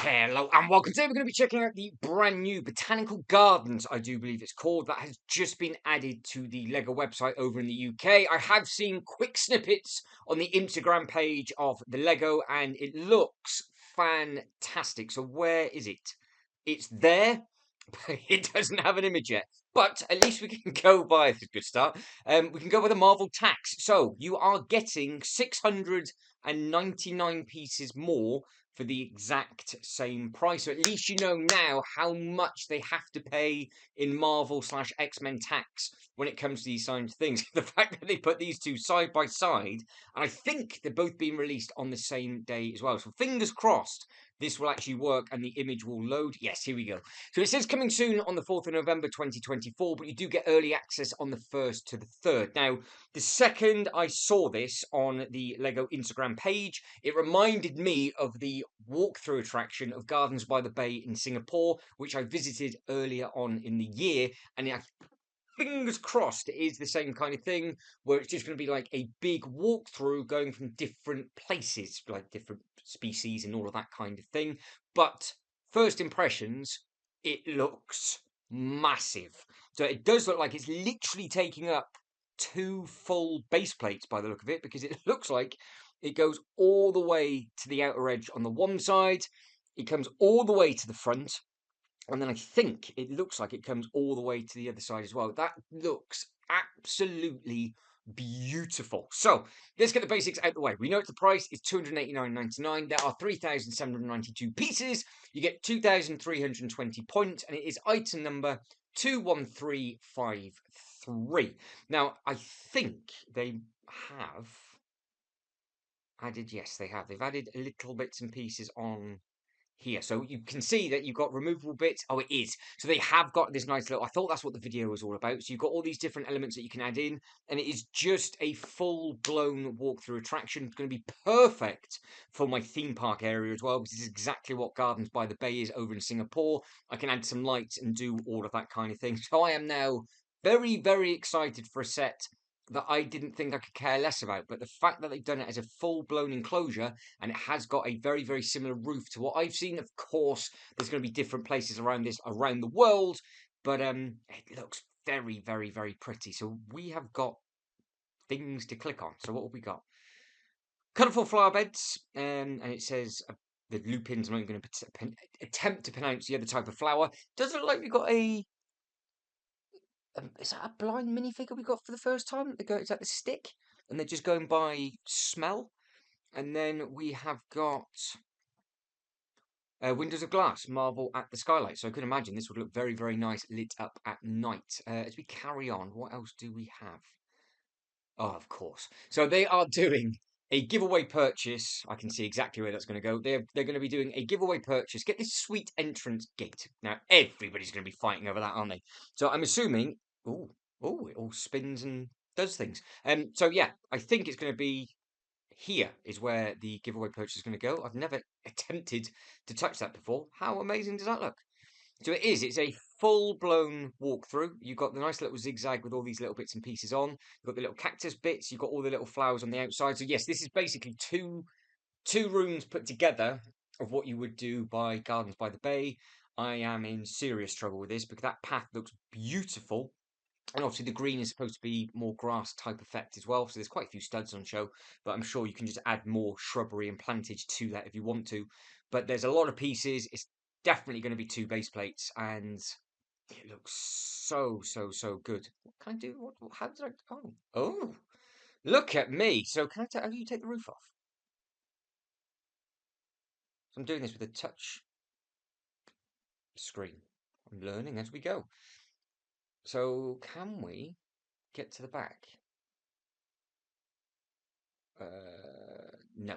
Hello and welcome. Today we're going to be checking out the brand new Botanical Gardens, I do believe it's called, that has just been added to the LEGO website over in the UK. I have seen quick snippets on the Instagram page of the LEGO and it looks fantastic. So where is it? It's there, but it doesn't have an image yet. But at least we can go by, it's a good start, we can go with a Marvel tax. So you are getting 699 pieces more for the exact same price. So at least you know now how much they have to pay in Marvel/X-Men tax when it comes to these kinds of things. The fact that they put these two side by side, and I think they're both being released on the same day as well. So fingers crossed this will actually work and the image will load. Yes, here we go. So it says coming soon on the 4th of November 2024, but you do get early access on the 1st to the 3rd. Now, the second I saw this on the LEGO Instagram page, it reminded me of the walkthrough attraction of Gardens by the Bay in Singapore, which I visited earlier on in the year, and fingers crossed it is the same kind of thing where it's just going to be like a big walkthrough going from different places, like different species and all of that kind of thing. But first impressions, it looks massive. So it does look like it's literally taking up 2 full base plates by the look of it, because it looks like it goes all the way to the outer edge on the one side, it comes all the way to the front, and then I think it looks like it comes all the way to the other side as well. That looks absolutely beautiful. So let's get the basics out the way. We know the price is £289.99. There are 3,792 pieces. You get 2,320 points, and it is item number 21353. Now, I think they have added, yes, they have. They've added little bits and pieces on here. So you can see that you've got removable bits. Oh, it is. So they have got this nice little, I thought that's what the video was all about. So you've got all these different elements that you can add in, and it is just a full-blown walkthrough attraction. It's going to be perfect for my theme park area as well, because this is exactly what Gardens by the Bay is over in Singapore. I can add some lights and do all of that kind of thing. So I am now very, very excited for a set that I didn't think I could care less about. But the fact that they've done it as a full-blown enclosure, and it has got a very, very similar roof to what I've seen. Of course, there's going to be different places around this, around the world, but it looks very, very, very pretty. So we have got things to click on. So what have we got? Colourful flower beds, and it says the lupins. I'm not going to attempt to pronounce the other type of flower. Does it look like we've got a... is that a blind minifigure we got for the first time? Is that the stick? And they're just going by smell? And then we have got windows of glass, marble at the skylight. So I could imagine this would look very, very nice lit up at night. As we carry on, what else do we have? Oh, of course. So they are doing a giveaway purchase. I can see exactly where that's going to go. They're going to be doing a giveaway purchase. Get this sweet entrance gate. Now, everybody's going to be fighting over that, aren't they? So I'm assuming... Oh, it all spins and does things. So yeah, I think it's going to be... Here is where the giveaway purchase is going to go. I've never attempted to touch that before. How amazing does that look? So it is. It's a full-blown walkthrough. You've got the nice little zigzag with all these little bits and pieces on. You've got the little cactus bits. You've got all the little flowers on the outside. So yes, this is basically two rooms put together of what you would do by Gardens by the Bay. I am in serious trouble with this because that path looks beautiful. And obviously the green is supposed to be more grass type effect as well. So there's quite a few studs on show, but I'm sure you can just add more shrubbery and plantage to that if you want to. But there's a lot of pieces. It's definitely going to be 2 base plates, and it looks so, so, so good. What can I do? How did I... Oh, look at me. So can I how do you take the roof off? So I'm doing this with a touch screen. I'm learning as we go. So can we get to the back? No.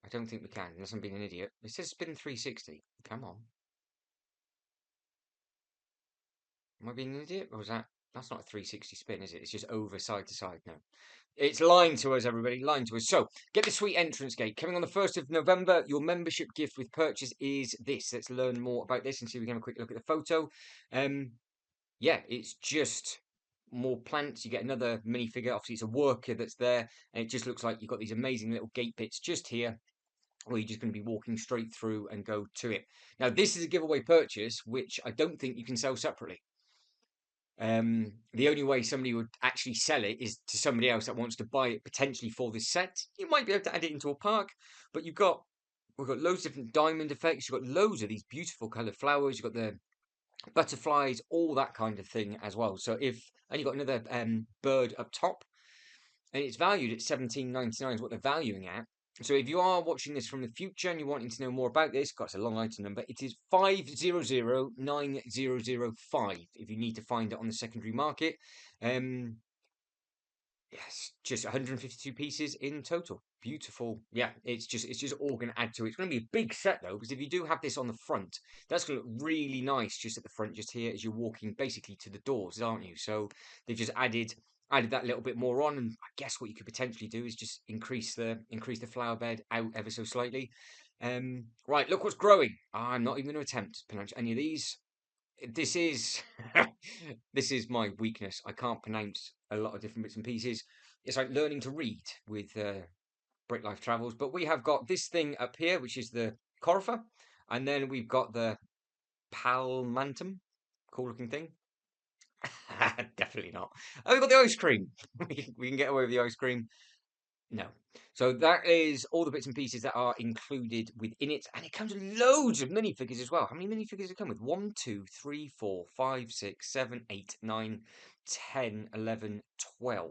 I don't think we can, unless I'm being an idiot. It says spin 360. Come on. Am I being an idiot? Or is that... That's not a 360 spin, is it? It's just over side to side now. It's lying to us, everybody. Lying to us. So, get the sweet entrance gate. Coming on the 1st of November, your membership gift with purchase is this. Let's learn more about this and see if we can have a quick look at the photo. Yeah, it's just more plants. You get another minifigure. Obviously, it's a worker that's there. And it just looks like you've got these amazing little gate bits just here. or you're just going to be walking straight through and go to it. Now, this is a giveaway purchase, which I don't think you can sell separately. The only way somebody would actually sell it is to somebody else that wants to buy it potentially for this set. You might be able to add it into a park, but we've got loads of different diamond effects. You've got loads of these beautiful coloured flowers. You've got the butterflies, all that kind of thing as well. So and you've got another bird up top, and it's valued at $17.99 is what they're valuing at. So if you are watching this from the future and you're wanting to know more about this, got it's a long item number, it is 5009005 if you need to find it on the secondary market. Yes, just 152 pieces in total. Beautiful. Yeah, it's just all going to add to it. It's going to be a big set though, because if you do have this on the front, that's going to look really nice just at the front, just here as you're walking basically to the doors, aren't you? So they've just added that little bit more on, and I guess what you could potentially do is just increase the flower bed out ever so slightly. Right, look what's growing. I'm not even going to attempt to pronounce any of these. This is this is my weakness. I can't pronounce a lot of different bits and pieces. It's like learning to read with Brick Life Travels. But we have got this thing up here, which is the Corypha, and then we've got the Palmantum, cool looking thing. Definitely not. Oh, we've got the ice cream. We can get away with the ice cream. No. So that is all the bits and pieces that are included within it. And it comes with loads of minifigures as well. How many minifigures does it come with? 1, 2, 3, 4, 5, 6, 7, 8, 9, 10, 11, 12.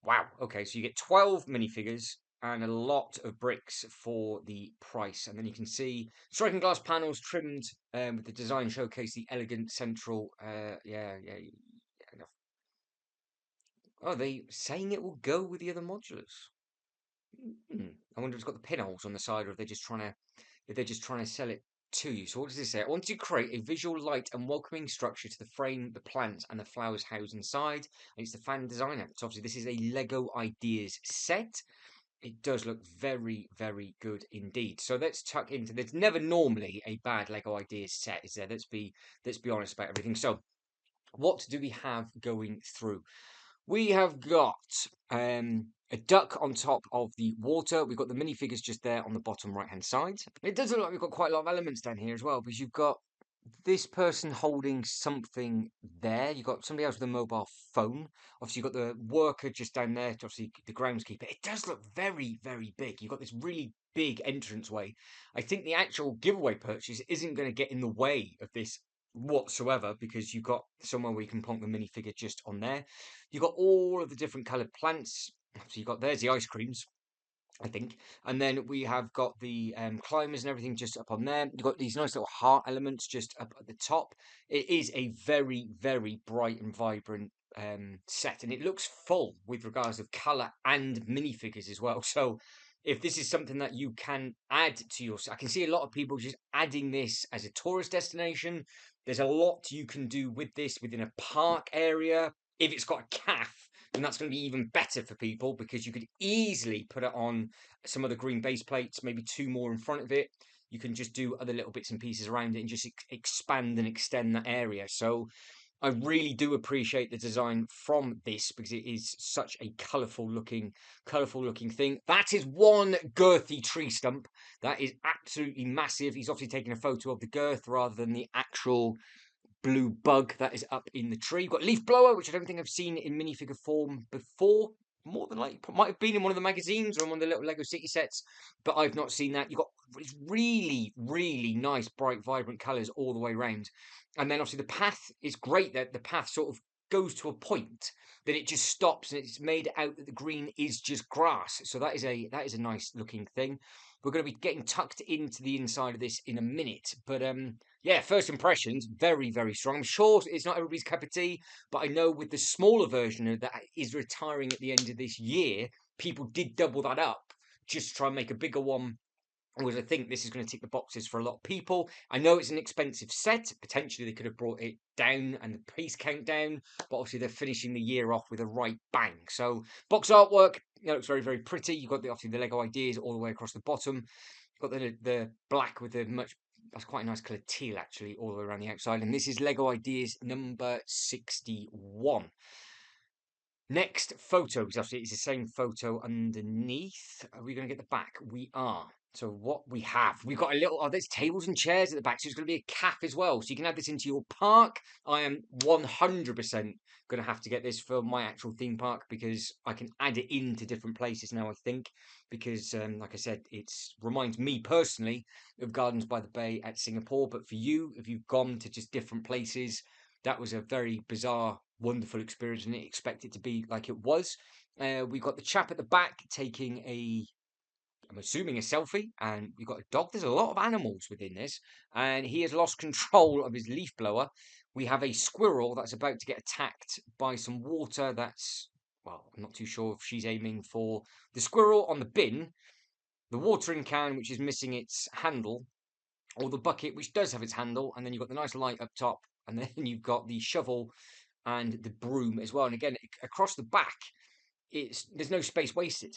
Wow. Okay, so you get 12 minifigures and a lot of bricks for the price. And then you can see striking glass panels trimmed with the design showcase, the elegant central. Yeah. Oh, they saying it will go with the other modulars. I wonder if it's got the pinholes on the side, or if they're just trying to sell it to you. So what does this say? I want to create a visual, light, and welcoming structure to the frame, the plants, and the flowers housed inside. And it's the fan designer. So obviously, this is a Lego Ideas set. It does look very, very good indeed. So let's tuck into. There's never normally a bad Lego Ideas set, is there? Let's be honest about everything. So what do we have going through? We have got a duck on top of the water. We've got the minifigures just there on the bottom right-hand side. It does look like we've got quite a lot of elements down here as well, because you've got this person holding something there. You've got somebody else with a mobile phone. Obviously, you've got the worker just down there, obviously the groundskeeper. It does look very, very big. You've got this really big entranceway. I think the actual giveaway purchase isn't going to get in the way of this whatsoever, because you've got somewhere where you can plonk the minifigure just on there. You've got all of the different coloured plants. So you've got, there's the ice creams, I think. And then we have got the climbers and everything just up on there. You've got these nice little heart elements just up at the top. It is a very, very bright and vibrant set. And it looks full with regards of colour and minifigures as well. So if this is something that you can add to your... I can see a lot of people just adding this as a tourist destination. There's a lot you can do with this within a park area. If it's got a calf, then that's going to be even better for people, because you could easily put it on some of the green base plates, maybe 2 more in front of it. You can just do other little bits and pieces around it and just expand and extend that area. So I really do appreciate the design from this, because it is such a colourful looking thing. That is one girthy tree stump. That is absolutely massive. He's obviously taking a photo of the girth rather than the actual blue bug that is up in the tree. You've got leaf blower, which I don't think I've seen in minifigure form before. More than likely, might have been in one of the magazines or in one of the little Lego City sets, but I've not seen that. You've got it's really, really nice, bright, vibrant colours all the way around. And then obviously the path is great, that the path sort of goes to a point, then it just stops, and it's made out that the green is just grass. So that is a nice looking thing. We're going to be getting tucked into the inside of this in a minute, but yeah, first impressions, very, very strong. I'm sure it's not everybody's cup of tea, but I know with the smaller version of that is retiring at the end of this year, people did double that up just to try and make a bigger one. Whereas I think this is going to tick the boxes for a lot of people. I know it's an expensive set. Potentially they could have brought it down and the piece count down, but obviously they're finishing the year off with a right bang. So box artwork, looks very, very pretty. You've got obviously the Lego Ideas all the way across the bottom. You've got the black with the that's quite a nice colour teal actually, all the way around the outside. And this is Lego Ideas number 61. Next photo, because obviously it's the same photo underneath. Are we going to get the back? We are. So what we've got a little, there's tables and chairs at the back, so it's going to be a cafe as well. So you can add this into your park. I am 100% going to have to get this for my actual theme park because I can add it into different places now, I think. Because, like I said, it reminds me personally of Gardens by the Bay at Singapore. But for you, if you've gone to just different places, that was a very bizarre, wonderful experience, and didn't expect it to be like it was. We got the chap at the back taking I'm assuming a selfie, and we've got a dog. There's a lot of animals within this, and he has lost control of his leaf blower. We have a squirrel that's about to get attacked by some water. Well, I'm not too sure if she's aiming for the squirrel on the bin, the watering can, which is missing its handle, or the bucket, which does have its handle, and then you've got the nice light up top, and then you've got the shovel and the broom as well. And again, across the back, there's no space wasted.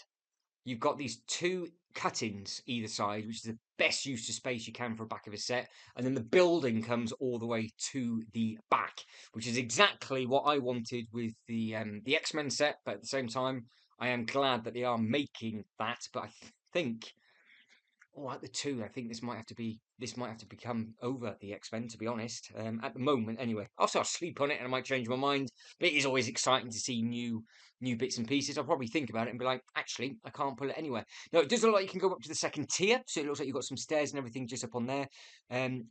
You've got these two cut-ins either side, which is the best use of space you can for a back of a set, and then the building comes all the way to the back, which is exactly what I wanted with the X-Men set. But at the same time, I am glad that they are making that. But I think at the two, I think this might have to become over the X-Men, to be honest. At the moment, anyway. I'll sleep on it and I might change my mind. But it is always exciting to see new bits and pieces. I'll probably think about it and be like, actually, I can't pull it anyway. No, it does look like you can go up to the second tier. So it looks like you've got some stairs and everything just up on there.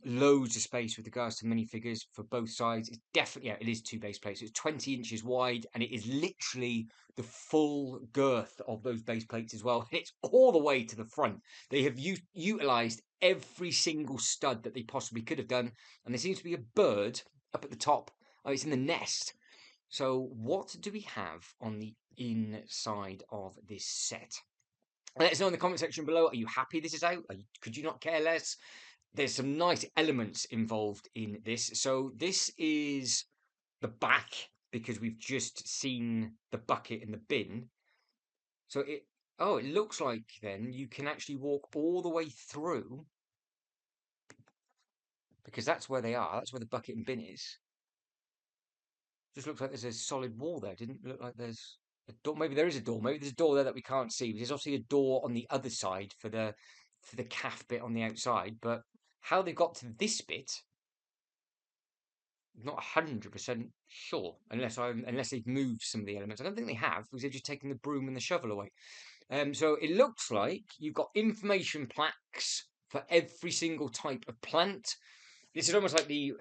Loads of space with regards to minifigures for both sides. It's definitely, it is 2 base plates. It's 20 inches wide and it is literally the full girth of those base plates as well. It's all the way to the front. They have utilised every single stud that they possibly could have done, and there seems to be a bird up at the top. Oh, it's in the nest. So what do we have on the inside of this set? Let us know in the comment section below. Are you happy this is out? Could you not care less? There's some nice elements involved in this. So this is the back, because we've just seen the bucket and the bin. So it looks like then you can actually walk all the way through, because that's where they are. That's where the bucket and bin is. Just looks like there's a solid wall there. Didn't look like there's a door. Maybe there is a door. Maybe there's a door there that we can't see. There's obviously a door on the other side for the calf bit on the outside. But how they got to this bit, not 100% sure. Unless they've moved some of the elements. I don't think they have, because they've just taken the broom and the shovel away. So it looks like you've got information plaques for every single type of plant. This is almost like the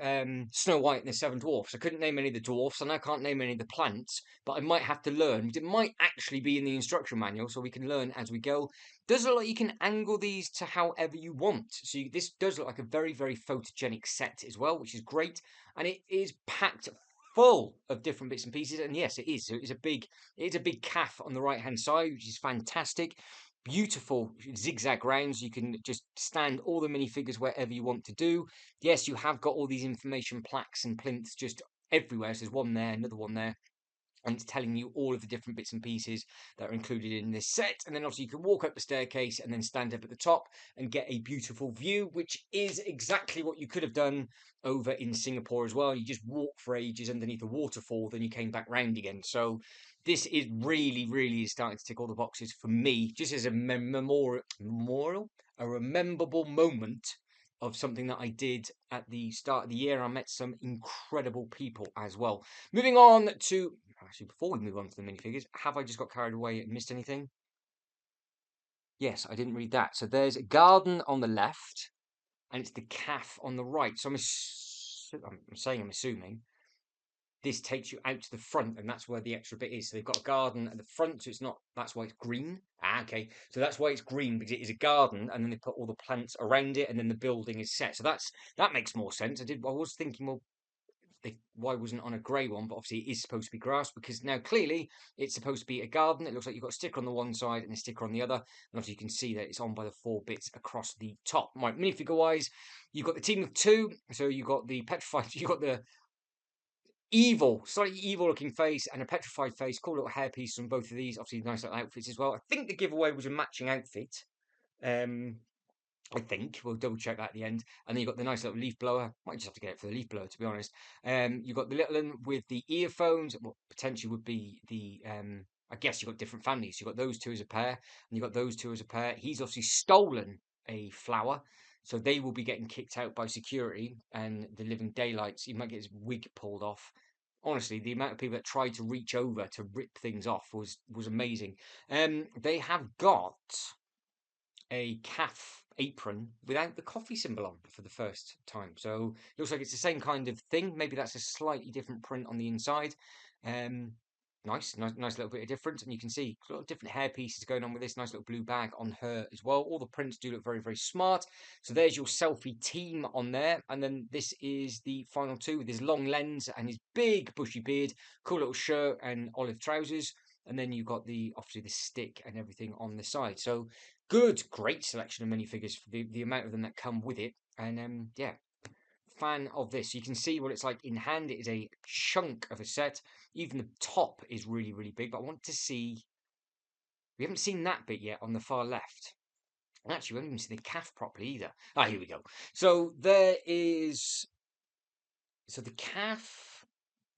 Snow White and the Seven Dwarfs. I couldn't name any of the dwarfs, and I can't name any of the plants, but I might have to learn, because it might actually be in the instruction manual, so we can learn as we go. Does look like you can angle these to however you want. So this does look like a very, very photogenic set as well, which is great, and it is packed full of different bits and pieces. And yes, it is. So it's a big calf on the right hand side, which is fantastic. Beautiful zigzag rounds. You can just stand all the minifigures wherever you want to do. Yes, you have got all these information plaques and plinths just everywhere. So there's one there, another one there, and it's telling you all of the different bits and pieces that are included in this set. And then obviously you can walk up the staircase and then stand up at the top and get a beautiful view, which is exactly what you could have done over in Singapore as well. You just walk for ages underneath a waterfall, then you came back round again. So this is really, really starting to tick all the boxes for me, just as a memorial, a rememberable moment of something that I did at the start of the year. I met some incredible people as well. Moving on to, actually, before we move on to the minifigures, have I just got carried away and missed anything? Yes, I didn't read that. So there's a garden on the left, and it's the calf on the right. So I'm assuming this takes you out to the front, and that's where the extra bit is. So they've got a garden at the front, so it's not, that's why it's green. Okay. So that's why it's green, because it is a garden, and then they put all the plants around it, and then the building is set. So that makes more sense. I was thinking, well, why wasn't it on a grey one? But obviously it is supposed to be grass, because now clearly it's supposed to be a garden. It looks like you've got a sticker on the one side and a sticker on the other. And obviously you can see that it's on by the 4 bits across the top. Right, minifigure wise, you've got the team of 2. So you've got the petrified, you've got the slightly evil looking face and a petrified face. Cool little hairpiece on both of these. Obviously nice little outfits as well. I think the giveaway was a matching outfit. I think we'll double check that at the end. And then you've got the nice little leaf blower. Might just have to get it for the leaf blower, to be honest. You've got the little one with the earphones. What potentially would be the I guess you've got different families. You've got those two as a pair, and you've got those two as a pair. He's obviously stolen a flower, so they will be getting kicked out by security and the living daylights. He might get his wig pulled off. Honestly, the amount of people that tried to reach over to rip things off was amazing. They have got a calf apron without the coffee symbol on for the first time. So it looks like it's the same kind of thing. Maybe that's a slightly different print on the inside. Um, nice little bit of difference. And you can see a lot of different hair pieces going on with this nice little blue bag on her as well. All the prints do look very, very smart. So there's your selfie team on there. And then this is the final two with his long lens and his big bushy beard, cool little shirt and olive trousers. And then you've got obviously the stick and everything on the side. So great selection of minifigures for the amount of them that come with it. And yeah, fan of this. You can see what it's like in hand. It is a chunk of a set. Even the top is really, really big. But I want to see. We haven't seen that bit yet on the far left. And actually, we haven't even seen the calf properly either. Ah, here we go. So there is. So the calf.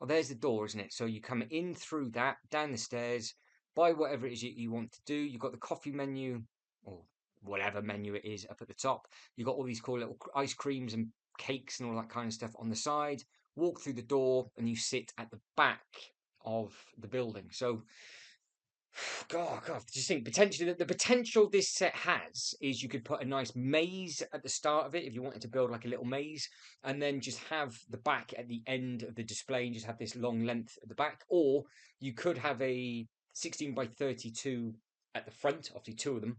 Oh, there's the door, isn't it? So you come in through that, down the stairs, buy whatever it is you want to do. You've got the coffee menu, or whatever menu it is, up at the top. You've got all these cool little ice creams and cakes and all that kind of stuff on the side. Walk through the door, and you sit at the back of the building. So God, just think potentially the potential this set has is you could put a nice maze at the start of it if you wanted to build like a little maze, and then just have the back at the end of the display and just have this long length at the back, or you could have a 16 by 32 at the front, obviously two of them,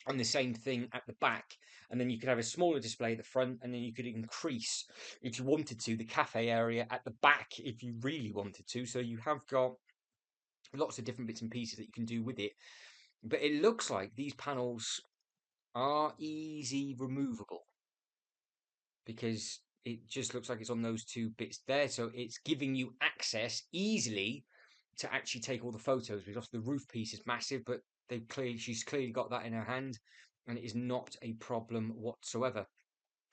and the same thing at the back, and then you could have a smaller display at the front, and then you could increase if you wanted to the cafe area at the back if you really wanted to. So you have got lots of different bits and pieces that you can do with it. But it looks like these panels are easy removable because it just looks like it's on those two bits there. So it's giving you access easily to actually take all the photos. Because the roof piece is massive, but she's clearly got that in her hand, and it is not a problem whatsoever.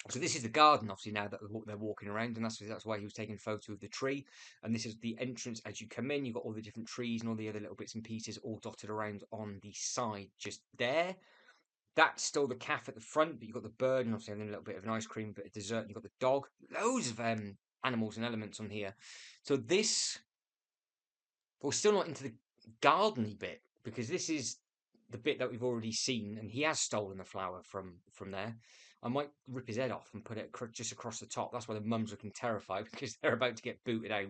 So this is the garden, obviously, now that they're walking around, and that's why he was taking a photo of the tree. And this is the entrance as you come in. You've got all the different trees and all the other little bits and pieces all dotted around on the side just there. That's still the calf at the front, but you've got the bird and obviously a little bit of an ice cream, bit of dessert. You've got the dog. Loads of animals and elements on here. So this, we're still not into the gardeny bit because this is the bit that we've already seen, and he has stolen the flower from there. I might rip his head off and put it just across the top. That's why the mum's looking terrified because they're about to get booted out.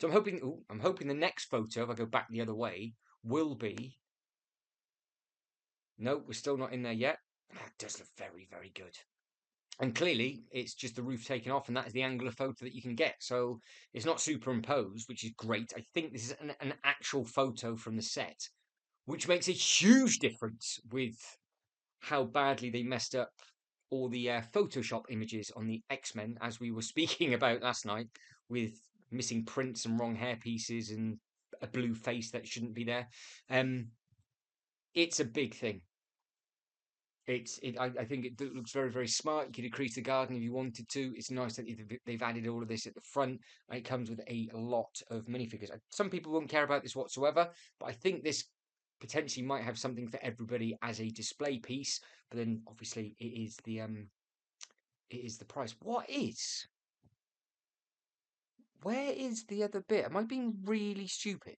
So I'm hoping the next photo, if I go back the other way, will be. No, we're still not in there yet. That does look very, very good. And clearly, it's just the roof taken off, and that is the angular photo that you can get. So it's not superimposed, which is great. I think this is an actual photo from the set, which makes a huge difference with how badly they messed up all the Photoshop images on the X-Men, as we were speaking about last night, with missing prints and wrong hair pieces and a blue face that shouldn't be there. It's a big thing. I think it looks very, very smart. You could increase the garden if you wanted to. It's nice that they've added all of this at the front. And it comes with a lot of minifigures. Some people won't care about this whatsoever, but I think this potentially might have something for everybody as a display piece. But then obviously it is the price. Where is the other bit? Am I being really stupid?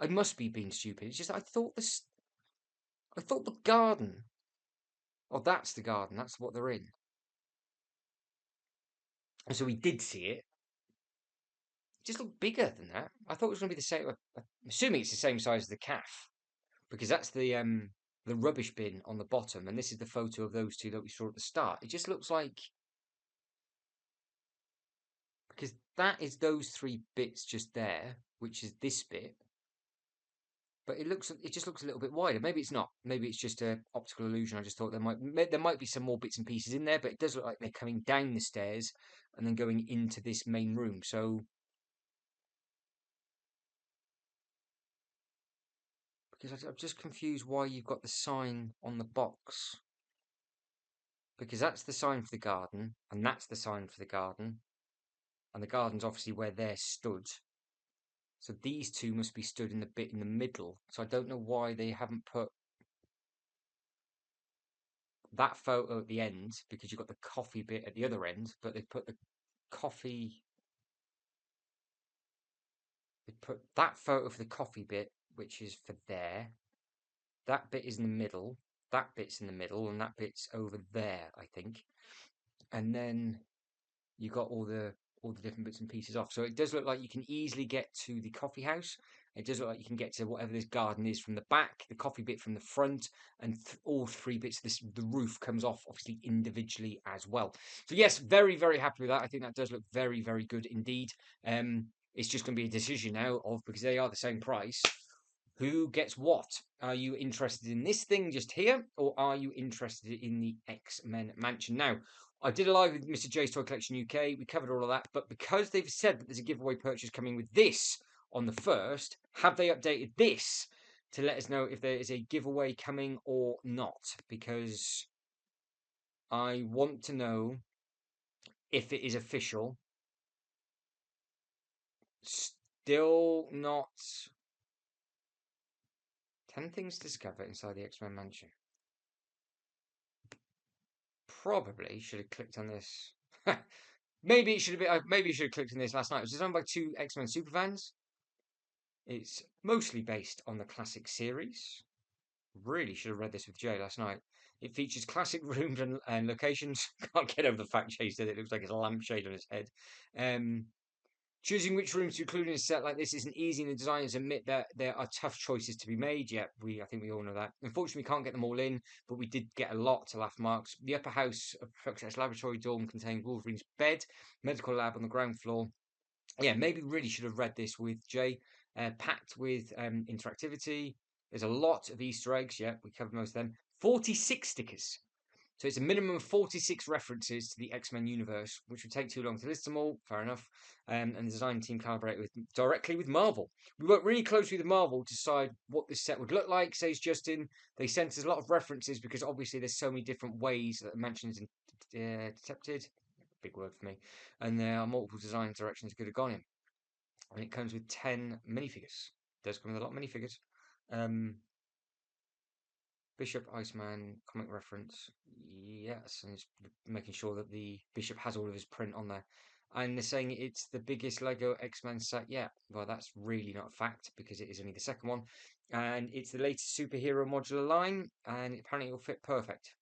I must be being stupid. It's just I thought the garden. Oh, that's the garden. That's what they're in. And so we did see it. It just looked bigger than that. I thought it was going to be the same. I'm assuming it's the same size as the calf because that's the rubbish bin on the bottom, and this is the photo of those two that we saw at the start. It just looks like because that is those three bits just there, which is this bit. But it just looks a little bit wider. Maybe it's not. Maybe it's just a optical illusion. I just thought there might be some more bits and pieces in there, but it does look like they're coming down the stairs and then going into this main room. So because I'm just confused why you've got the sign on the box. because that's the sign for the garden, and that's the sign for the garden, and the garden's obviously where they're stood. So these two must be stood in the bit in the middle. So I don't know why they haven't put that photo at the end, because you've got the coffee bit at the other end, but they put the coffee. They put that photo for the coffee bit, which is for there. That bit is in the middle. That bit's in the middle, and that bit's over there, I think. And then you got all the different bits and pieces off. So it does look like you can easily get to the coffee house. It does look like you can get to whatever this garden is from the back, the coffee bit from the front, and all three bits. The roof comes off obviously individually as well. So yes, very very happy with that. I think that does look very very good indeed. It's just going to be a decision now of, because they are the same price, who gets what? Are you interested in this thing just here, or are you interested in the X-Men Mansion? Now, I did a live with Mr. J's Toy Collection UK. We covered all of that, but because they've said that there's a giveaway purchase coming with this on the 1st, have they updated this to let us know if there is a giveaway coming or not? Because I want to know if it is official. Still not. 10 things to discover inside the X-Men Mansion. Probably should have clicked on this. Maybe it should have been. Maybe you should have clicked on this last night. It was designed by 2 X-Men superfans. It's mostly based on the classic series. Really should have read this with Jay last night. It features classic rooms and locations. Can't get over the fact Jay said it looks like it's a lampshade on his head. Choosing which rooms to include in a set like this isn't easy, and the designers admit that there are tough choices to be made. Yeah, I think we all know that. Unfortunately, we can't get them all in, but we did get a lot to laugh marks. The upper house of Professor Laboratory dorm contained Wolverine's bed, medical lab on the ground floor. Yeah, maybe really should have read this with Jay. Packed with interactivity. There's a lot of Easter eggs. Yeah, we covered most of them. 46 stickers. So it's a minimum of 46 references to the X-Men universe, which would take too long to list them all. Fair enough. And the design team collaborated directly with Marvel. We worked really closely with Marvel to decide what this set would look like, says Justin. They sent us a lot of references because obviously there's so many different ways that the mansion is detected. Big word for me. And there are multiple design directions it could have gone in. And it comes with 10 minifigures. It does come with a lot of minifigures. Bishop, Iceman, comic reference. Yes, and it's making sure that the Bishop has all of his print on there. And they're saying it's the biggest Lego X-Men set yet. Well, that's really not a fact because it is only the second one. And it's the latest superhero modular line, and apparently it will fit perfect.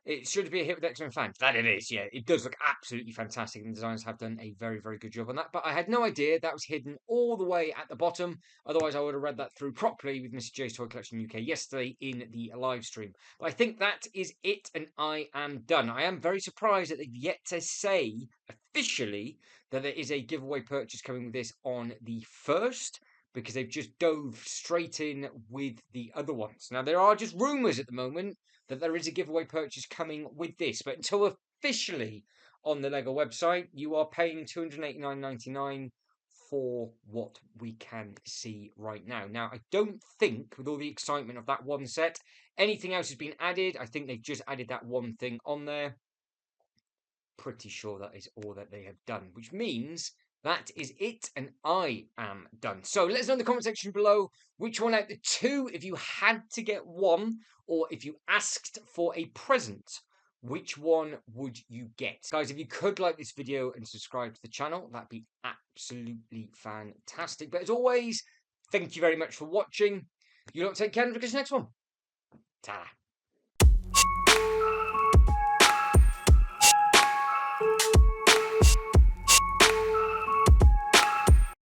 It should be a hit with X-Men fans. That it is, yeah. It does look absolutely fantastic, and the designers have done a very, very good job on that. But I had no idea that was hidden all the way at the bottom. Otherwise, I would have read that through properly with Mr. J's Toy Collection UK yesterday in the live stream. But I think that is it, and I am done. I am very surprised that they've yet to say officially that there is a giveaway purchase coming with this on the 1st, because they've just dove straight in with the other ones. Now, there are just rumours at the moment that there is a giveaway purchase coming with this, but until officially on the Lego website, you are paying $289.99 for what we can see right now. Now, I don't think, with all the excitement of that one set, anything else has been added. I think they've just added that one thing on there. Pretty sure that is all that they have done, which means that is it, and I am done. So let us know in the comment section below which one out of the two, if you had to get one, or if you asked for a present, which one would you get? Guys, if you could like this video and subscribe to the channel, that'd be absolutely fantastic. But as always, thank you very much for watching. You lot take care and look at the next one. Ta-da.